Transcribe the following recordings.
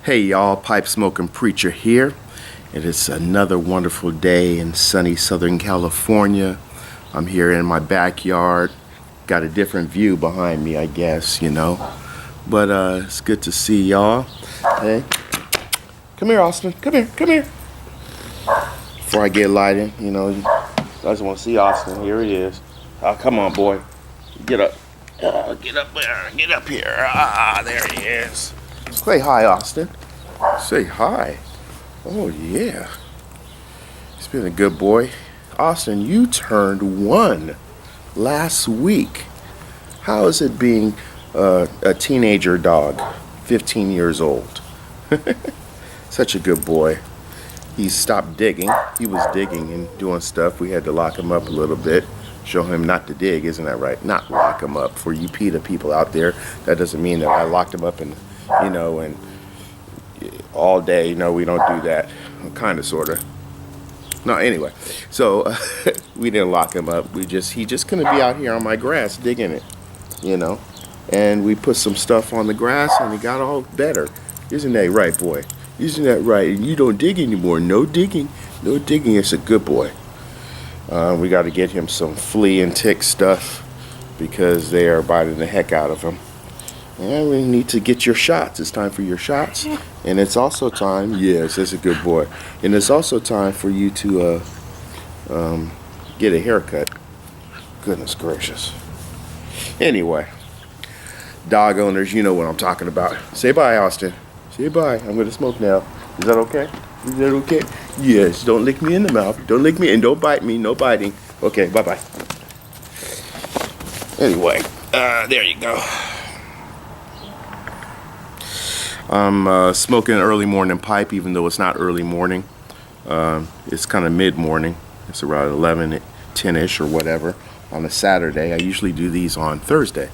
Hey y'all, pipe smoking preacher here. It is another wonderful day in sunny Southern California. I'm here in my backyard. Got a different view behind me, I guess, But it's good to see y'all. Hey, come here, Austin. Come here. Before I get lighted, I just want to see Austin. Here he is. Oh, come on, boy. Get up. Get up there. Get up here. There he is. Say hi, Austin. Say hi. Oh, yeah. He's been a good boy. Austin, you turned 1 last week. How is it being a teenager dog, 15 years old? Such a good boy. He stopped digging. He was digging and doing stuff. We had to lock him up a little bit. Show him not to dig, isn't that right? Not lock him up. For you PETA people out there, that doesn't mean that I locked him up and all day. No, we don't do that. Kind of, sort of. No, anyway. So we didn't lock him up. He just couldn't be out here on my grass digging it, And we put some stuff on the grass and it got all better. Isn't that right, boy? Isn't that right? And you don't dig anymore. No digging. No digging. It's a good boy. We got to get him some flea and tick stuff because they are biting the heck out of him. And we need to get your shots. It's time for your shots. And it's also time, yes, that's a good boy. And it's also time for you to get a haircut. Goodness gracious. Anyway, dog owners, you know what I'm talking about. Say bye, Austin. Say bye. I'm going to smoke now. Is that okay? Is that okay? Yes, don't lick me in the mouth. Don't lick me and don't bite me. No biting. Okay, bye-bye. Anyway, there you go. I'm smoking an early morning pipe, even though it's not early morning. It's kind of mid-morning. It's around 11, 10-ish or whatever on a Saturday. I usually do these on Thursday,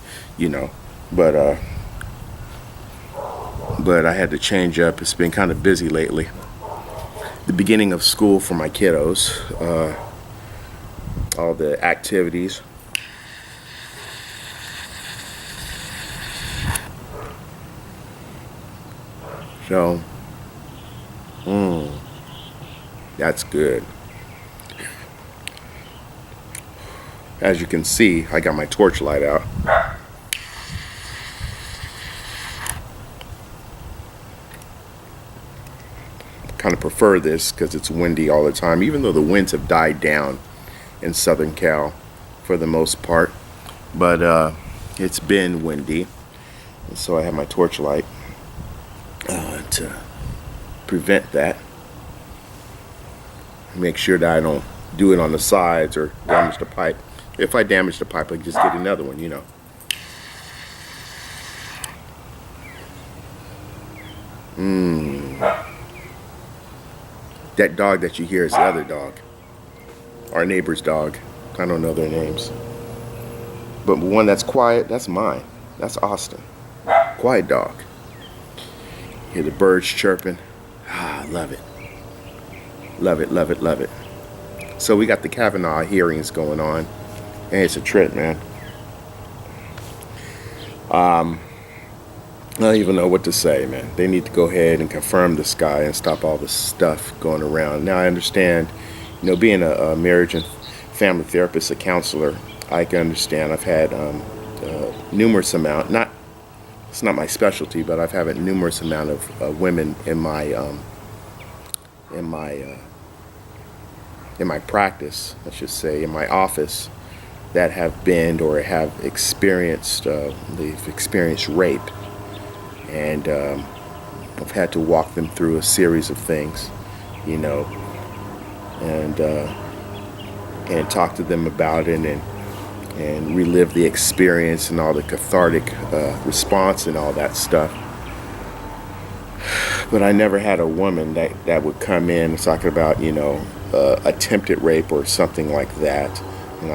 But I had to change up. It's been kind of busy lately. The beginning of school for my kiddos, all the activities. So, that's good. As you can see, I got my torch light out. Kind of prefer this because it's windy all the time, even though the winds have died down in Southern Cal for the most part. But it's been windy, and so I have my torch light to prevent that. Make sure that I don't do it on the sides or damage the pipe. If I damage the pipe, I just get another one, That dog that you hear is the other dog. Our neighbor's dog. I don't know their names. But the one that's quiet, that's mine. That's Austin. Quiet dog. Hear the birds chirping. I love it. Love it, love it, love it. So we got the Kavanaugh hearings going on. And it's a trip, man. I don't even know what to say, man. They need to go ahead and confirm this guy and stop all this stuff going around. Now, I understand, being a marriage and family therapist, a counselor, I can understand. I've had numerous amount, it's not my specialty, but I've had a numerous amount of women in my practice, I should say, in my office, that have been or have experienced, they've experienced rape. And I've had to walk them through a series of things, and talk to them about it and relive the experience and all the cathartic response and all that stuff. But I never had a woman that would come in talking about, attempted rape or something like that. And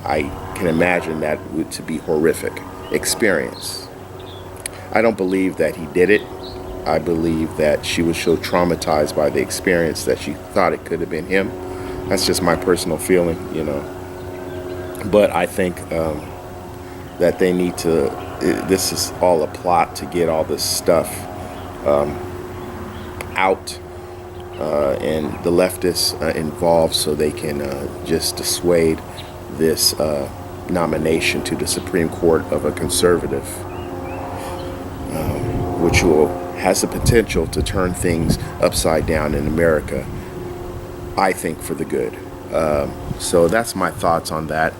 I can imagine that to be horrific experience. I don't believe that he did it. I believe that she was so traumatized by the experience that she thought it could have been him. That's just my personal feeling, But I think that they need to, this is all a plot to get all this stuff out and the leftists involved so they can just dissuade this nomination to the Supreme Court of a conservative, which has the potential to turn things upside down in America, I think, for the good. So that's my thoughts on that.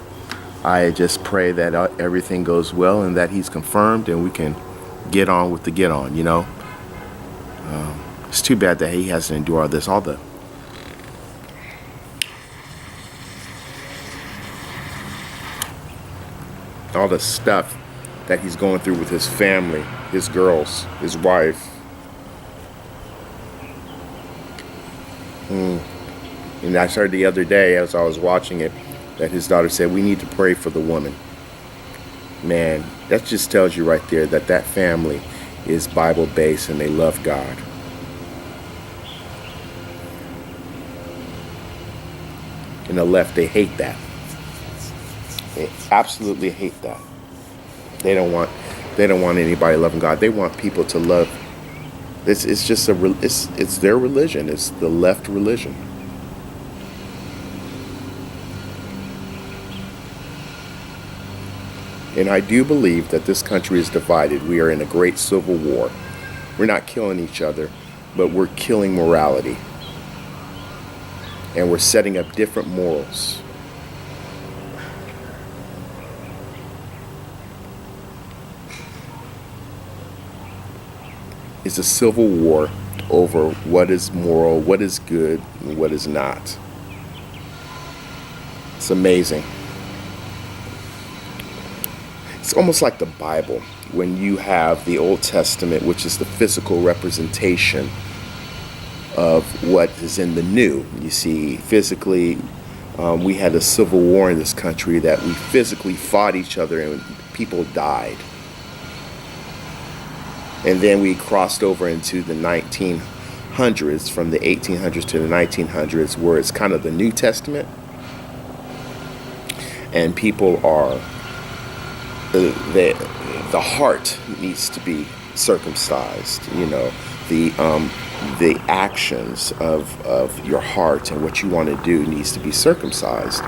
I just pray that everything goes well and that he's confirmed and we can get on with the get on, you know. It's too bad that he has to endure all this, all the stuff that he's going through with his family, his girls, his wife. And I heard the other day as I was watching it that his daughter said, we need to pray for the woman. Man, that just tells you right there that that family is Bible-based and they love God. And the left, they hate that. They absolutely hate that. They don't want anybody loving God. They want people to love. It's just it's their religion. It's the left religion. And I do believe that this country is divided. We are in a great civil war. We're not killing each other, but we're killing morality. And we're setting up different morals. It's a civil war over what is moral, what is good, and what is not. It's amazing. It's almost like the Bible, when you have the Old Testament, which is the physical representation of what is in the New. You see, physically, we had a civil war in this country that we physically fought each other and people died. And then we crossed over into the 1900s, from the 1800s to the 1900s, where it's kind of the New Testament. And people are, the heart needs to be circumcised, you know, the actions of your heart and what you want to do needs to be circumcised,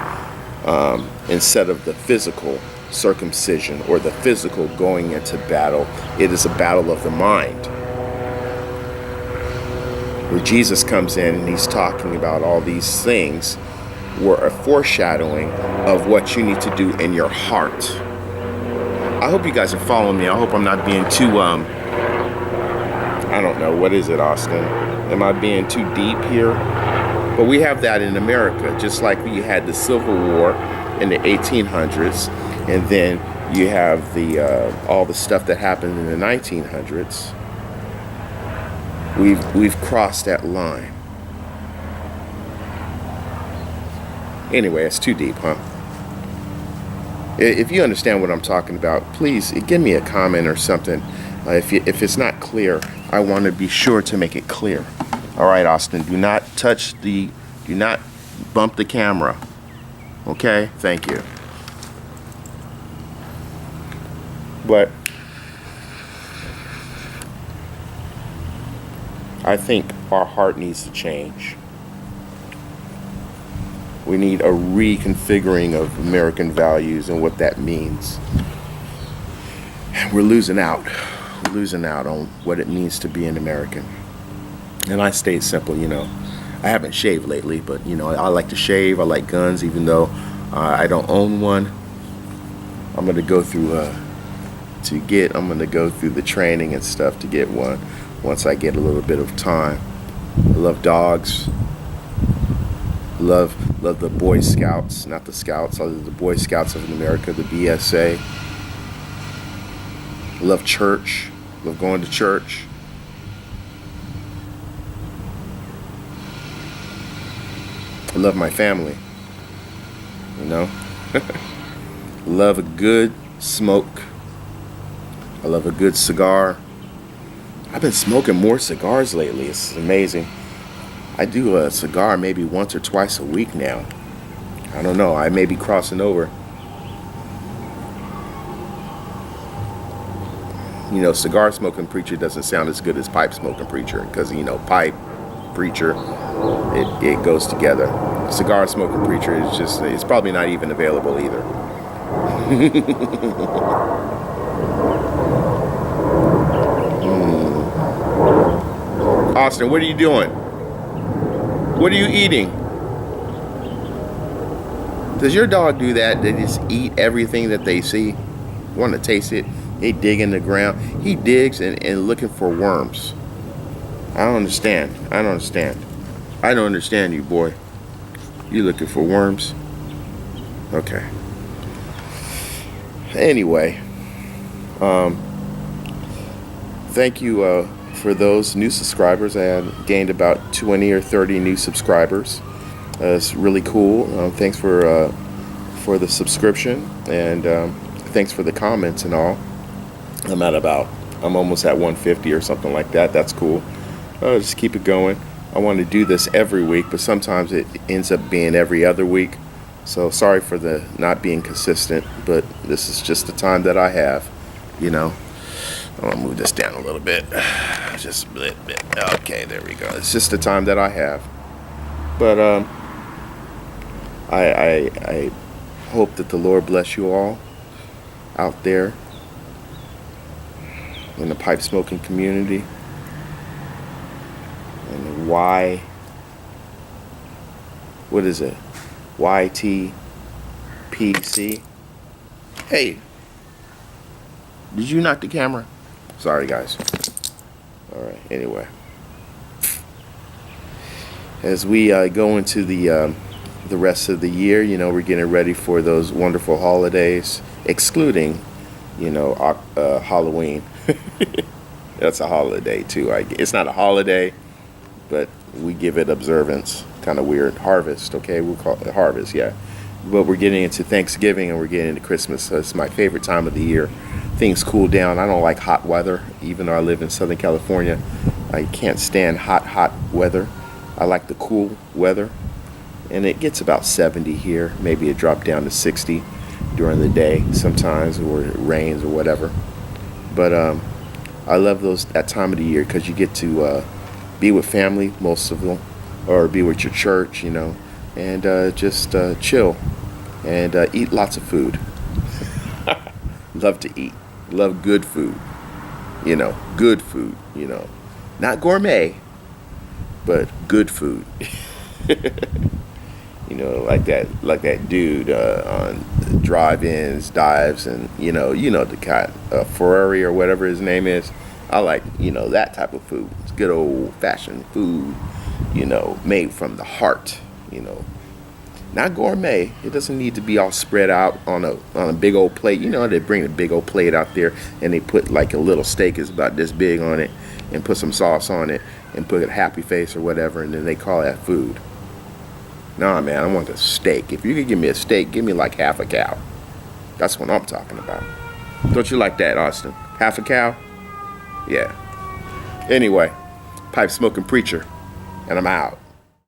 instead of the physical circumcision or the physical going into battle. It is a battle of the mind, where Jesus comes in and he's talking about all these things were a foreshadowing of what you need to do in your heart. I hope you guys are following me. I hope I'm not being too I don't know, what is it, Austin? Am I being too deep here? But we have that in America, just like we had the Civil War in the 1800s, and then you have the all the stuff that happened in the 1900s. We've crossed that line. Anyway, it's too deep, huh? If you understand what I'm talking about, please give me a comment or something. If it's not clear, I want to be sure to make it clear. All right, Austin, do not bump the camera. Okay, thank you. But I think our heart needs to change. We need a reconfiguring of American values and what that means. We're losing out. We're losing out on what it means to be an American. And I stayed simple, you know. I haven't shaved lately, but, you know, I like to shave. I like guns, even though I don't own one. I'm going to go through the training and stuff to get one once I get a little bit of time. I love dogs. Love the Boy Scouts, not the Scouts. I love the Boy Scouts of America, the BSA. Love church. Love going to church. I love my family. You know? Love a good smoke. I love a good cigar. I've been smoking more cigars lately. It's amazing. I do a cigar maybe once or twice a week now. I don't know. I may be crossing over. You know, cigar smoking preacher doesn't sound as good as pipe smoking preacher, because, you know, pipe, preacher, it goes together. Cigar smoking preacher is just, it's probably not even available either. Austin, what are you doing? What are you eating? Does your dog do that? They just eat everything that they see? Want to taste it? They dig in the ground. He digs and looking for worms. I don't understand. I don't understand. I don't understand you, boy. You looking for worms? Okay. Anyway, thank you for those new subscribers. I had gained about 20 or 30 new subscribers. It's really cool. Thanks for the subscription, and thanks for the comments and all. I'm almost at 150 or something like that. That's cool. Just keep it going. I want to do this every week, but sometimes it ends up being every other week. So sorry for the not being consistent, but this is just the time that I have, you know. I'm gonna move this down a little bit. Just a bit. Okay, there we go. It's just the time that I have. But I hope that the Lord bless you all out there in the pipe smoking community. And what is it? YTPC. Hey, did you knock the camera? Sorry, guys. All right. Anyway, as we go into the rest of the year, you know, we're getting ready for those wonderful holidays, excluding, you know, Halloween. That's a holiday too. It's not a holiday, but we give it observance. Kind of weird. Harvest, okay? We'll call it harvest, yeah. But we're getting into Thanksgiving and we're getting into Christmas. So it's my favorite time of the year. Things cool down. I don't like hot weather, even though I live in Southern California. I can't stand hot weather. I like the cool weather. And it gets about 70 here. Maybe it dropped down to 60 during the day sometimes, or it rains or whatever. But I love that time of the year because you get to be with family, most of them, or be with your church, you know, and just chill and eat lots of food. Love to eat. Love good food. You know, good food, you know. Not gourmet, but good food. You know, like that dude on drive-ins, dives, and you know the kind, Fieri or whatever his name is. I like, you know, that type of food. It's good old-fashioned food, you know, made from the heart, you know. Not gourmet. It doesn't need to be all spread out on a big old plate. You know, they bring a big old plate out there and they put like a little steak is about this big on it and put some sauce on it and put a happy face or whatever, and then they call that food. Nah, man, I want a steak. If you could give me a steak, give me like half a cow. That's what I'm talking about. Don't you like that, Austin? Half a cow? Yeah. Anyway, pipe smoking preacher, and I'm out.